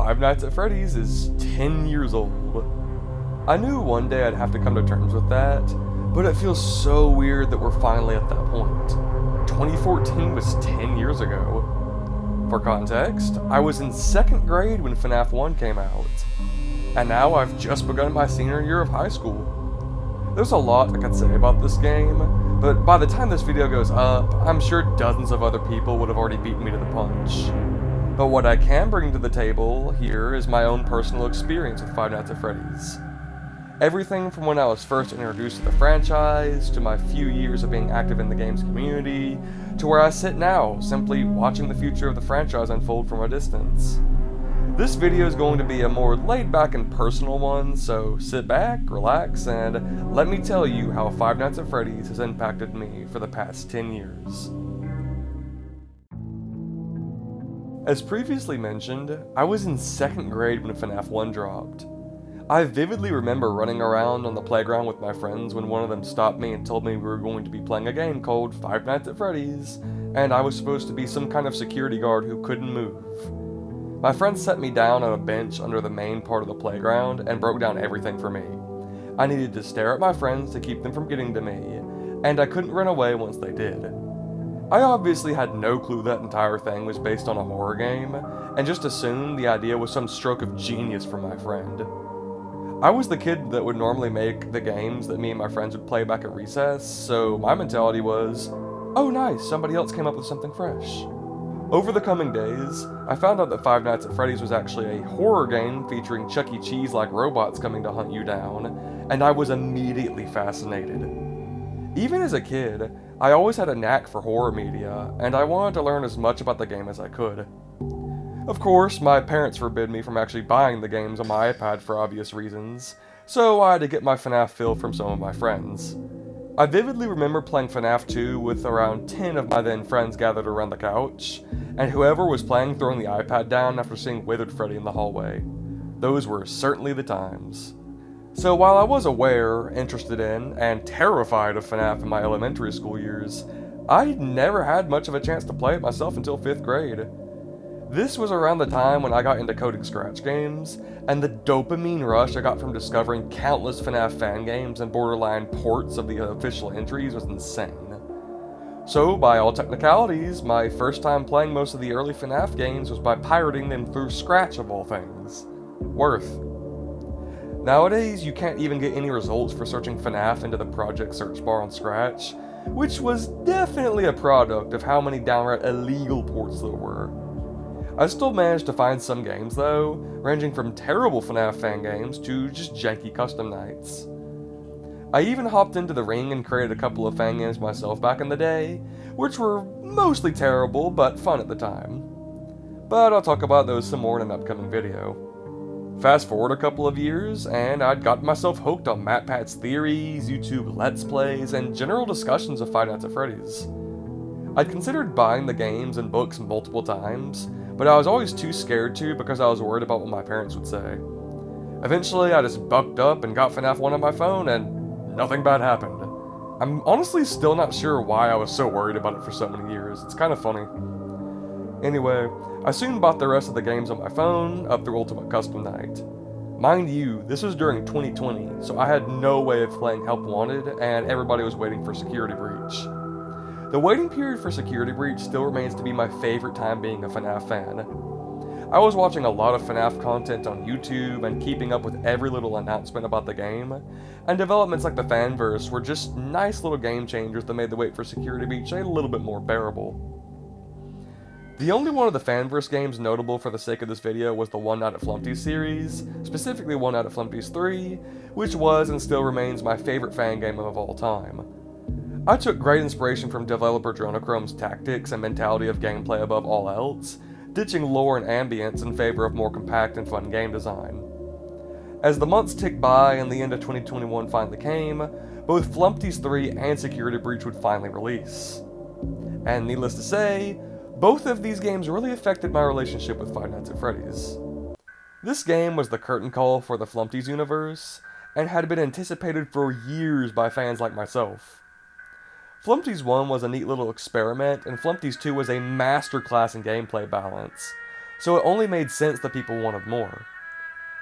Five Nights at Freddy's is 10 years old. I knew one day I'd have to come to terms with that, but it feels so weird that we're finally at that point. 2014 was 10 years ago. For context, I was in 2nd grade when FNAF 1 came out, and now I've just begun my senior year of high school. There's a lot I could say about this game, but by the time this video goes up, I'm sure dozens of other people would have already beaten me to the punch. But what I can bring to the table here is my own personal experience with Five Nights at Freddy's. Everything from when I was first introduced to the franchise, to my few years of being active in the game's community, to where I sit now, simply watching the future of the franchise unfold from a distance. This video is going to be a more laid-back and personal one, so sit back, relax, and let me tell you how Five Nights at Freddy's has impacted me for the past 10 years. As previously mentioned, I was in 2nd grade when FNAF 1 dropped. I vividly remember running around on the playground with my friends when one of them stopped me and told me we were going to be playing a game called Five Nights at Freddy's, and I was supposed to be some kind of security guard who couldn't move. My friend set me down on a bench under the main part of the playground and broke down everything for me. I needed to stare at my friends to keep them from getting to me, and I couldn't run away once they did. I obviously had no clue that entire thing was based on a horror game, and just assumed the idea was some stroke of genius from my friend. I was the kid that would normally make the games that me and my friends would play back at recess, so my mentality was, oh nice, somebody else came up with something fresh. Over the coming days, I found out that Five Nights at Freddy's was actually a horror game featuring Chuck E. Cheese-like robots coming to hunt you down, and I was immediately fascinated. Even as a kid, I always had a knack for horror media, and I wanted to learn as much about the game as I could. Of course, my parents forbid me from actually buying the games on my iPad for obvious reasons, so I had to get my FNAF fill from some of my friends. I vividly remember playing FNAF 2 with around 10 of my then friends gathered around the couch, and whoever was playing throwing the iPad down after seeing Withered Freddy in the hallway. Those were certainly the times. So while I was aware, interested in, and terrified of FNAF in my elementary school years, I never had much of a chance to play it myself until 5th grade. This was around the time when I got into coding scratch games, and the dopamine rush I got from discovering countless FNAF fan games and borderline ports of the official entries was insane. So, by all technicalities, my first time playing most of the early FNAF games was by pirating them through Scratch of all things. Worth. Nowadays, you can't even get any results for searching FNAF into the project search bar on Scratch, which was definitely a product of how many downright illegal ports there were. I still managed to find some games though, ranging from terrible FNAF fan games to just janky custom nights. I even hopped into the ring and created a couple of fan games myself back in the day, which were mostly terrible but fun at the time. But I'll talk about those some more in an upcoming video. Fast forward a couple of years, and I'd gotten myself hooked on MatPat's theories, YouTube Let's Plays, and general discussions of Five Nights at Freddy's. I'd considered buying the games and books multiple times, but I was always too scared to because I was worried about what my parents would say. Eventually, I just bucked up and got FNAF 1 on my phone, and nothing bad happened. I'm honestly still not sure why I was so worried about it for so many years. It's kind of funny. Anyway, I soon bought the rest of the games on my phone, up through Ultimate Custom Night. Mind you, this was during 2020, so I had no way of playing Help Wanted, and everybody was waiting for Security Breach. The waiting period for Security Breach still remains to be my favorite time being a FNAF fan. I was watching a lot of FNAF content on YouTube and keeping up with every little announcement about the game, and developments like the Fanverse were just nice little game changers that made the wait for Security Breach a little bit more bearable. The only one of the Fanverse games notable for the sake of this video was the One Night at Flumpty's series, specifically One Night at Flumpty's 3, which was and still remains my favorite fan game of all time. I took great inspiration from developer Dronochrome's tactics and mentality of gameplay above all else, ditching lore and ambience in favor of more compact and fun game design. As the months ticked by and the end of 2021 finally came, both Flumpty's 3 and Security Breach would finally release. And needless to say, both of these games really affected my relationship with Five Nights at Freddy's. This game was the curtain call for the Flumpty's universe, and had been anticipated for years by fans like myself. Flumpty's 1 was a neat little experiment, and Flumpty's 2 was a masterclass in gameplay balance, so it only made sense that people wanted more.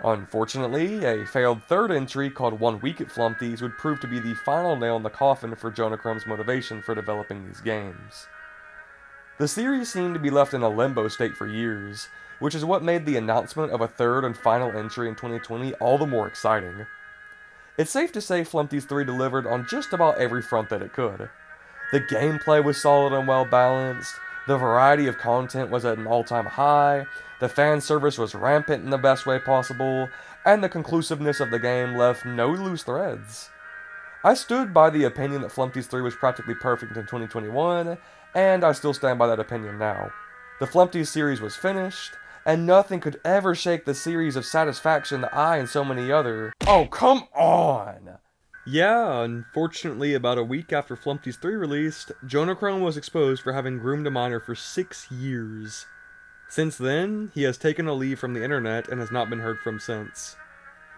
Unfortunately, a failed third entry called 1 Week at Flumpty's would prove to be the final nail in the coffin for Jonah Crumb's motivation for developing these games. The series seemed to be left in a limbo state for years, which is what made the announcement of a third and final entry in 2020 all the more exciting. It's safe to say Flumpty's 3 delivered on just about every front that it could. The gameplay was solid and well balanced, the variety of content was at an all-time high, the fan service was rampant in the best way possible, and the conclusiveness of the game left no loose threads. I stood by the opinion that Flumpty's 3 was practically perfect in 2021, and I still stand by that opinion now. The Flumpty's series was finished, and nothing could ever shake the series of satisfaction that I and so many other— Oh, come on! Yeah, unfortunately, about a week after Flumpty's 3 released, Jonah Crumb was exposed for having groomed a minor for 6 years. Since then, he has taken a leave from the internet and has not been heard from since.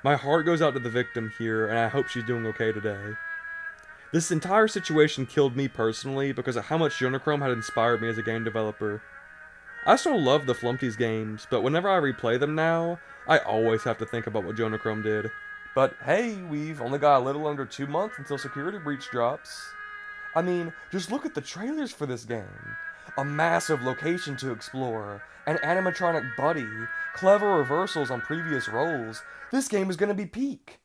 My heart goes out to the victim here, and I hope she's doing okay today. This entire situation killed me personally because of how much Jonah Crumb had inspired me as a game developer. I still love the Flumpty's games, but whenever I replay them now, I always have to think about what Jonah Crumb did. But hey, we've only got a little under 2 months until Security Breach drops. I mean, just look at the trailers for this game. A massive location to explore, an animatronic buddy, clever reversals on previous roles. This game is gonna be peak.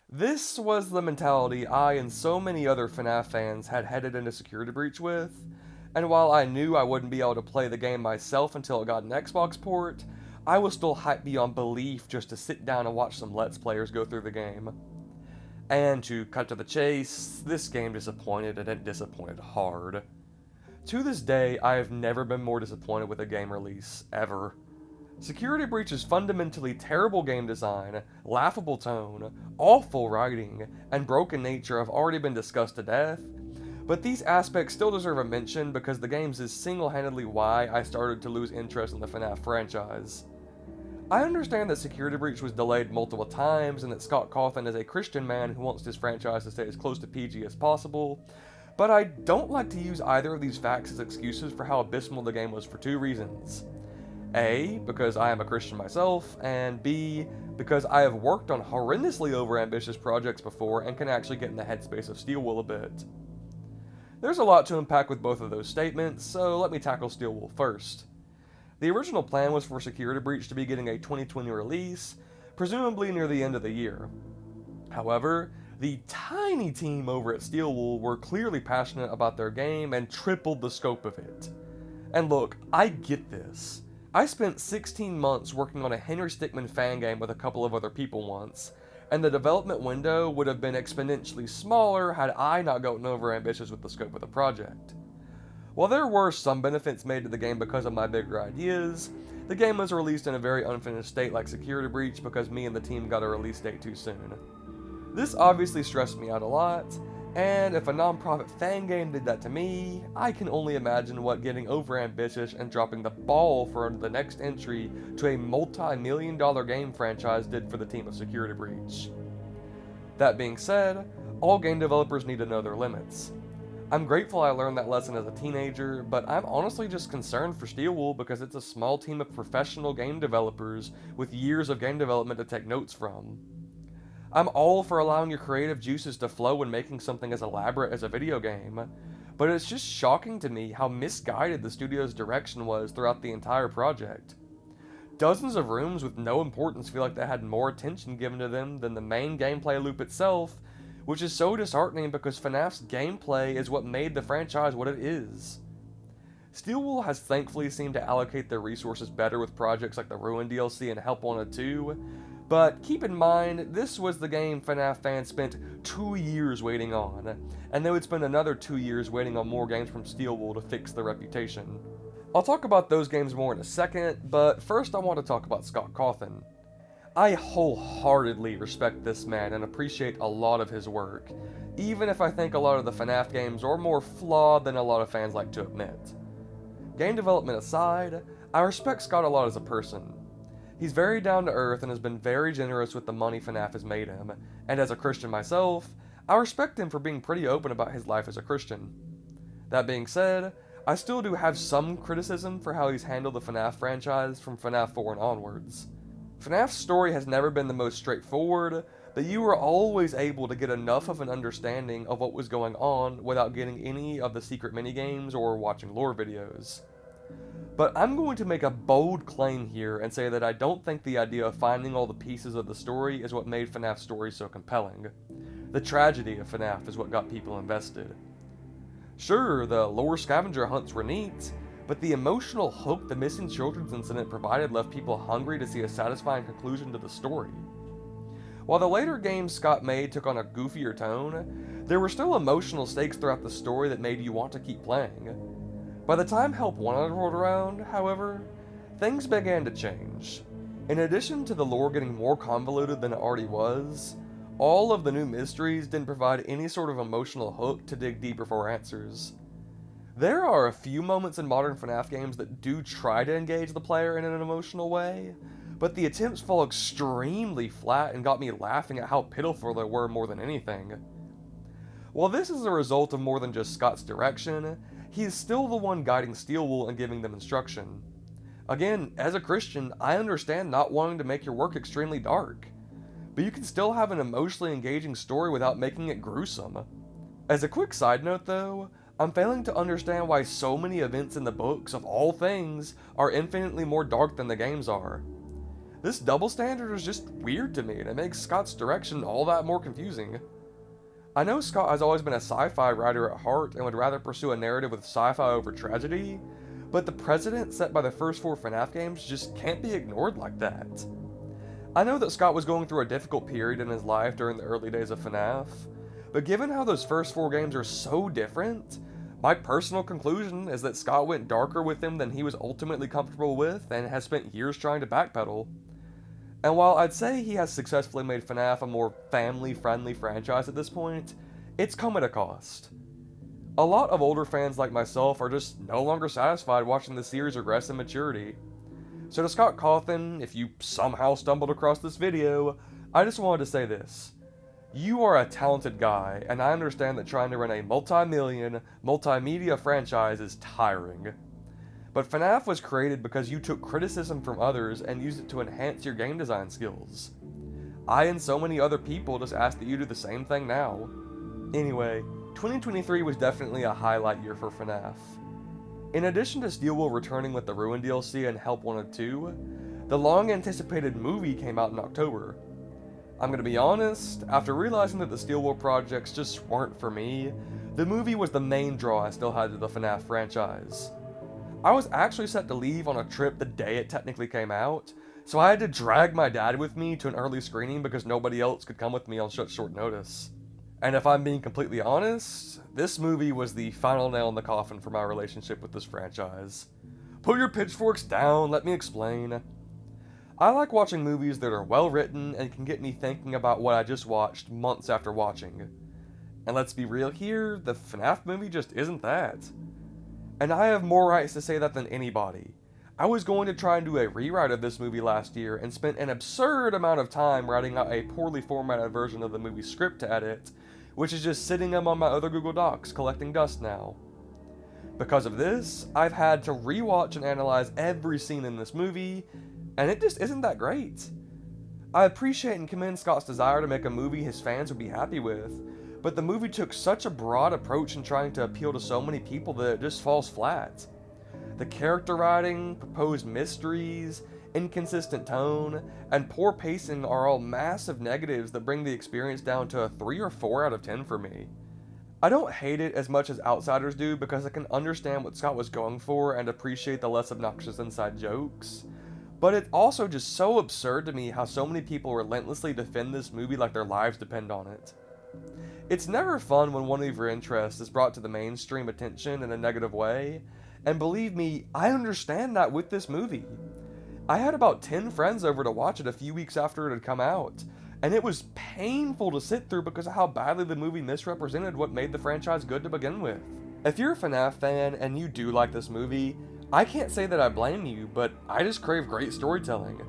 This was the mentality I and so many other FNAF fans had headed into Security Breach with, and while I knew I wouldn't be able to play the game myself until it got an Xbox port, I was still hyped beyond belief just to sit down and watch some Let's Players go through the game. And to cut to the chase, this game disappointed, and it disappointed hard. To this day, I have never been more disappointed with a game release, ever. Security Breach's fundamentally terrible game design, laughable tone, awful writing, and broken nature have already been discussed to death, but these aspects still deserve a mention because the games is single-handedly why I started to lose interest in the FNAF franchise. I understand that Security Breach was delayed multiple times and that Scott Cawthon is a Christian man who wants his franchise to stay as close to PG as possible, but I don't like to use either of these facts as excuses for how abysmal the game was for 2 reasons. A, because I am a Christian myself, and B, because I have worked on horrendously overambitious projects before and can actually get in the headspace of Steelwool a bit. There's a lot to unpack with both of those statements, so let me tackle Steelwool first. The original plan was for Security Breach to be getting a 2020 release, presumably near the end of the year. However, the tiny team over at Steelwool were clearly passionate about their game and tripled the scope of it. And look, I get this. I spent 16 months working on a Henry Stickmin fan game with a couple of other people once, and the development window would have been exponentially smaller had I not gotten overambitious with the scope of the project. While there were some benefits made to the game because of my bigger ideas, the game was released in a very unfinished state like Security Breach because me and the team got a release date too soon. This obviously stressed me out a lot, and if a non-profit fan game did that to me, I can only imagine what getting overambitious and dropping the ball for the next entry to a multi-million-dollar game franchise did for the team of Security Breach. That being said, all game developers need to know their limits. I'm grateful I learned that lesson as a teenager, but I'm honestly just concerned for Steelwool because it's a small team of professional game developers with years of game development to take notes from. I'm all for allowing your creative juices to flow when making something as elaborate as a video game, but it's just shocking to me how misguided the studio's direction was throughout the entire project. Dozens of rooms with no importance feel like they had more attention given to them than the main gameplay loop itself, which is so disheartening because FNAF's gameplay is what made the franchise what it is. Steelwool has thankfully seemed to allocate their resources better with projects like the Ruin DLC and Help Wanted 2, but keep in mind, this was the game FNAF fans spent 2 years waiting on, and they would spend another 2 years waiting on more games from Steelwool to fix their reputation. I'll talk about those games more in a second, but first I want to talk about Scott Cawthon. I wholeheartedly respect this man and appreciate a lot of his work, even if I think a lot of the FNAF games are more flawed than a lot of fans like to admit. Game development aside, I respect Scott a lot as a person. He's very down to earth and has been very generous with the money FNAF has made him, and as a Christian myself, I respect him for being pretty open about his life as a Christian. That being said, I still do have some criticism for how he's handled the FNAF franchise from FNAF 4 and onwards. FNAF's story has never been the most straightforward, but you were always able to get enough of an understanding of what was going on without getting any of the secret minigames or watching lore videos. But I'm going to make a bold claim here and say that I don't think the idea of finding all the pieces of the story is what made FNAF's story so compelling. The tragedy of FNAF is what got people invested. Sure, the lore scavenger hunts were neat, but the emotional hook the missing children's incident provided left people hungry to see a satisfying conclusion to the story. While the later games Scott made took on a goofier tone, there were still emotional stakes throughout the story that made you want to keep playing. By the time Help 1 rolled around, however, things began to change. In addition to the lore getting more convoluted than it already was, all of the new mysteries didn't provide any sort of emotional hook to dig deeper for answers. There are a few moments in modern FNAF games that do try to engage the player in an emotional way, but the attempts fall extremely flat and got me laughing at how pitiful they were more than anything. While this is a result of more than just Scott's direction, he is still the one guiding Steelwool and giving them instruction. Again, as a Christian, I understand not wanting to make your work extremely dark, but you can still have an emotionally engaging story without making it gruesome. As a quick side note though, I'm failing to understand why so many events in the books, of all things, are infinitely more dark than the games are. This double standard is just weird to me, and it makes Scott's direction all that more confusing. I know Scott has always been a sci-fi writer at heart and would rather pursue a narrative with sci-fi over tragedy, but the precedent set by the first 4 FNAF games just can't be ignored like that. I know that Scott was going through a difficult period in his life during the early days of FNAF, but given how those first 4 games are so different, my personal conclusion is that Scott went darker with them than he was ultimately comfortable with and has spent years trying to backpedal. And while I'd say he has successfully made FNAF a more family-friendly franchise at this point, it's come at a cost. A lot of older fans like myself are just no longer satisfied watching the series regress in maturity. So to Scott Cawthon, if you somehow stumbled across this video, I just wanted to say this. You are a talented guy, and I understand that trying to run a multi-million, multimedia franchise is tiring. But FNAF was created because you took criticism from others and used it to enhance your game design skills. I and so many other people just ask that you do the same thing now. Anyway, 2023 was definitely a highlight year for FNAF. In addition to Steelwool returning with the Ruin DLC and Help 1 and 2, the long-anticipated movie came out in October. I'm gonna be honest, after realizing that the Steelwool projects just weren't for me, the movie was the main draw I still had to the FNAF franchise. I was actually set to leave on a trip the day it technically came out, so I had to drag my dad with me to an early screening because nobody else could come with me on such short notice. And if I'm being completely honest, this movie was the final nail in the coffin for my relationship with this franchise. Put your pitchforks down, let me explain. I like watching movies that are well written and can get me thinking about what I just watched months after watching. And let's be real here, the FNAF movie just isn't that. And I have more rights to say that than anybody. I was going to try and do a rewrite of this movie last year and spent an absurd amount of time writing out a poorly formatted version of the movie script to edit, which is just sitting on my other Google Docs collecting dust now. Because of this, I've had to rewatch and analyze every scene in this movie, and it just isn't that great. I appreciate and commend Scott's desire to make a movie his fans would be happy with, but the movie took such a broad approach in trying to appeal to so many people that it just falls flat. The character writing, proposed mysteries, inconsistent tone, and poor pacing are all massive negatives that bring the experience down to a 3 or 4 out of 10 for me. I don't hate it as much as outsiders do because I can understand what Scott was going for and appreciate the less obnoxious inside jokes, but it's also just so absurd to me how so many people relentlessly defend this movie like their lives depend on it. It's never fun when one of your interests is brought to the mainstream attention in a negative way, and believe me, I understand that with this movie. I had about 10 friends over to watch it a few weeks after it had come out, and it was painful to sit through because of how badly the movie misrepresented what made the franchise good to begin with. If you're a FNAF fan and you do like this movie, I can't say that I blame you, but I just crave great storytelling.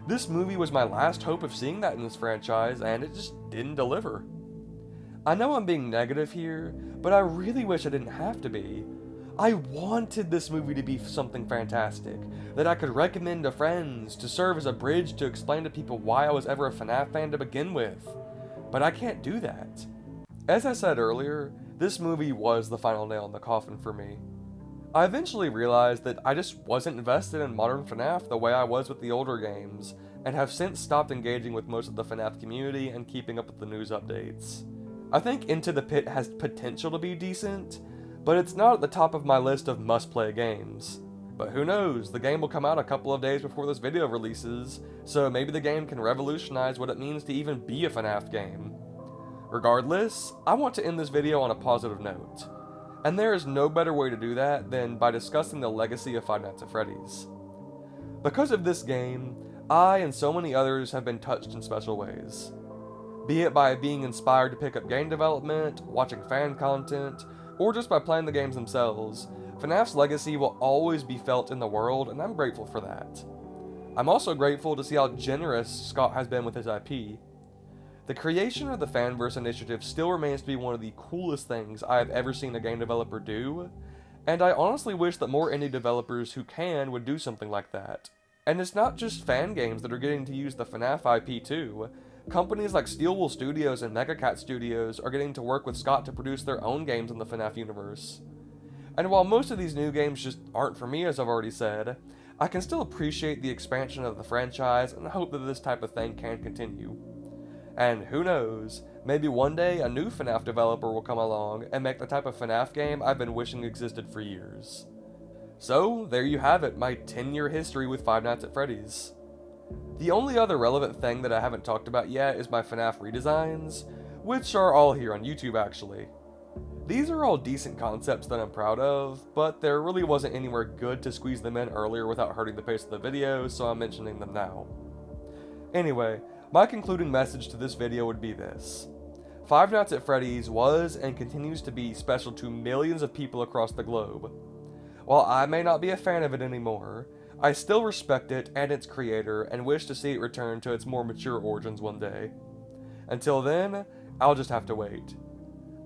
This movie was my last hope of seeing that in this franchise, and it just didn't deliver. I know I'm being negative here, but I really wish I didn't have to be. I wanted this movie to be something fantastic, that I could recommend to friends, to serve as a bridge to explain to people why I was ever a FNAF fan to begin with. But I can't do that. As I said earlier, this movie was the final nail in the coffin for me. I eventually realized that I just wasn't invested in modern FNAF the way I was with the older games, and have since stopped engaging with most of the FNAF community and keeping up with the news updates. I think Into the Pit has potential to be decent, but it's not at the top of my list of must-play games. But who knows, the game will come out a couple of days before this video releases, so maybe the game can revolutionize what it means to even be a FNAF game. Regardless, I want to end this video on a positive note. And there is no better way to do that than by discussing the legacy of Five Nights at Freddy's. Because of this game, I and so many others have been touched in special ways. Be it by being inspired to pick up game development, watching fan content, or just by playing the games themselves, FNAF's legacy will always be felt in the world, and I'm grateful for that. I'm also grateful to see how generous Scott has been with his IP. The creation of the Fanverse initiative still remains to be one of the coolest things I have ever seen a game developer do, and I honestly wish that more indie developers who can would do something like that. And it's not just fan games that are getting to use the FNAF IP too. Companies like Steelwool Studios and Megacat Studios are getting to work with Scott to produce their own games in the FNAF universe. And while most of these new games just aren't for me, as I've already said, I can still appreciate the expansion of the franchise and hope that this type of thing can continue. And who knows, maybe one day a new FNAF developer will come along and make the type of FNAF game I've been wishing existed for years. So, there you have it, my 10-year history with Five Nights at Freddy's. The only other relevant thing that I haven't talked about yet is my FNAF redesigns, which are all here on YouTube actually. These are all decent concepts that I'm proud of, but there really wasn't anywhere good to squeeze them in earlier without hurting the pace of the video, so I'm mentioning them now. Anyway, my concluding message to this video would be this. Five Nights at Freddy's was and continues to be special to millions of people across the globe. While I may not be a fan of it anymore, I still respect it and its creator and wish to see it return to its more mature origins one day. Until then, I'll just have to wait.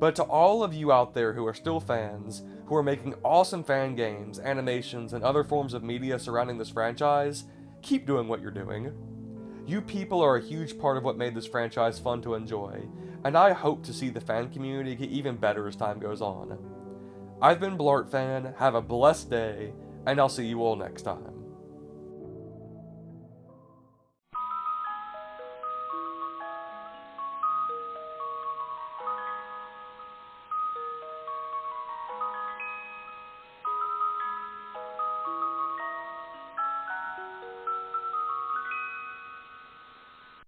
But to all of you out there who are still fans, who are making awesome fan games, animations, and other forms of media surrounding this franchise, keep doing what you're doing. You people are a huge part of what made this franchise fun to enjoy, and I hope to see the fan community get even better as time goes on. I've been BlartFan, have a blessed day, and I'll see you all next time.